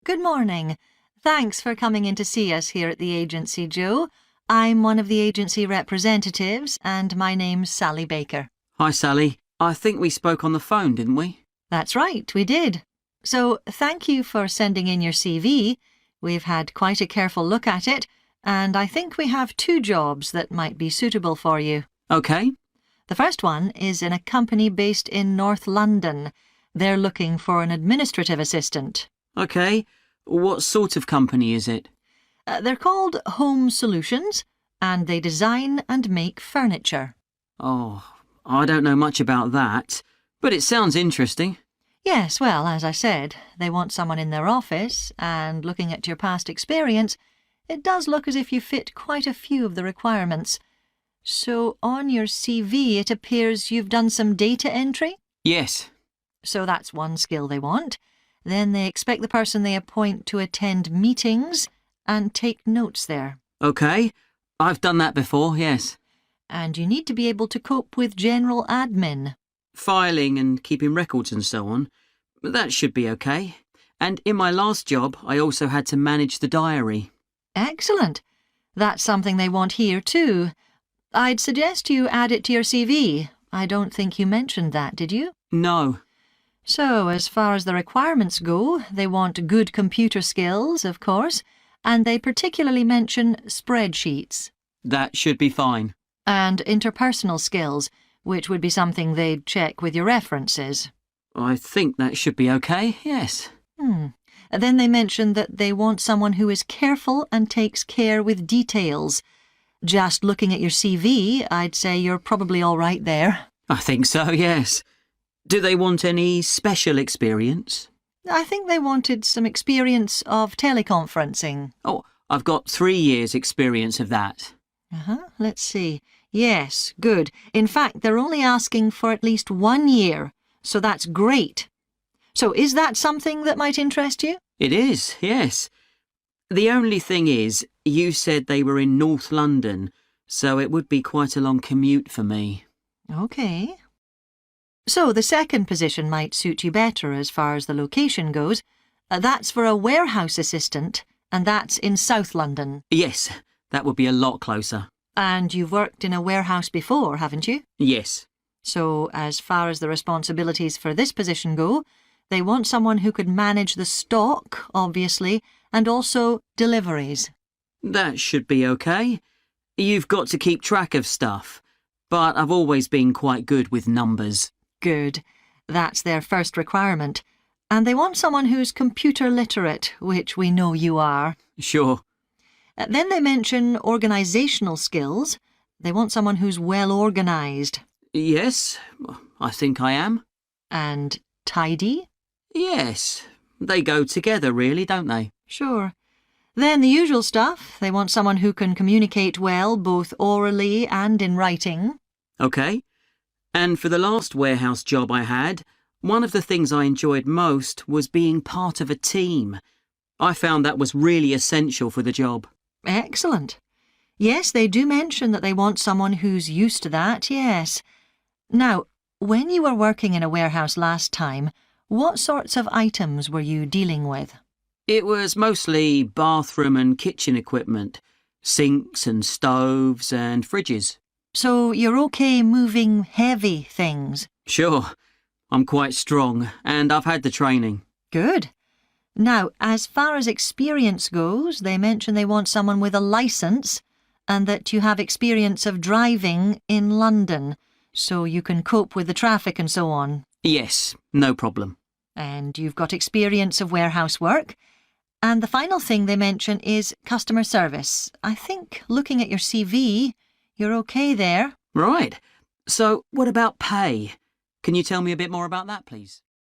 Good morning. Thanks for coming in to see us here at the agency, Joe. I'm one of the agency representatives, and my name's Sally Baker. Hi, Sally. I think we spoke on the phone, didn't we? That's right, we did. So, thank you for sending in your CV. We've had quite a careful look at it, and I think we have 2 jobs that might be suitable for you. OK. The first one is in a company based in North London. They're looking for an administrative assistant. OK. What sort of company is it? They're called Home Solutions, and they design and make furniture. Oh, I don't know much about that, but it sounds interesting. Yes, well, as I said, they want someone in their office, and looking at your past experience, it does look as if you fit quite a few of the requirements. So on your CV it appears you've done some data entry? Yes. So that's one skill they want. Then they expect the person they appoint to attend meetings and take notes there. OK. I've done that before, yes. And you need to be able to cope with general admin. Filing and keeping records and so on. That should be OK. And in my last job, I also had to manage the diary. Excellent. That's something they want here too. I'd suggest you add it to your CV. I don't think you mentioned that, did you? No. So, as far as the requirements go, they want good computer skills, of course, and they particularly mention spreadsheets. That should be fine. And interpersonal skills, which would be something they'd check with your references. I think that should be OK, yes. Then they mention that they want someone who is careful and takes care with details. Just looking at your CV, I'd say you're probably all right there. I think so, yes. Do they want any special experience? I think they wanted some experience of teleconferencing. Oh, I've got 3 years' experience of that. Let's see. Yes, good. In fact, they're only asking for at least 1 year, so that's great. So is that something that might interest you? It is, yes. The only thing is, you said they were in North London, so it would be quite a long commute for me. OK. So the second position might suit you better as far as the location goes. That's for a warehouse assistant, and that's in South London. Yes, that would be a lot closer. And you've worked in a warehouse before, haven't you? Yes. So as far as the responsibilities for this position go, they want someone who could manage the stock, obviously, and also deliveries. That should be OK. You've got to keep track of stuff, but I've always been quite good with numbers. Good. That's their first requirement. And they want someone who's computer literate, which we know you are. Sure. Then they mention organisational skills. They want someone who's well organised. Yes, I think I am. And tidy? Yes, they go together really, don't they? Sure. Then the usual stuff. They want someone who can communicate well, both orally and in writing. OK. And for the last warehouse job I had, one of the things I enjoyed most was being part of a team. I found that was really essential for the job. Excellent. Yes, they do mention that they want someone who's used to that, yes. Now, when you were working in a warehouse last time, what sorts of items were you dealing with? It was mostly bathroom and kitchen equipment, sinks and stoves and fridges. So you're OK moving heavy things? Sure. I'm quite strong, and I've had the training. Good. Now, as far as experience goes, they mention they want someone with a licence and that you have experience of driving in London, so you can cope with the traffic and so on. Yes, no problem. And you've got experience of warehouse work. And the final thing they mention is customer service. I think, looking at your CV, you're OK there. Right. So, what about pay? Can you tell me a bit more about that, please?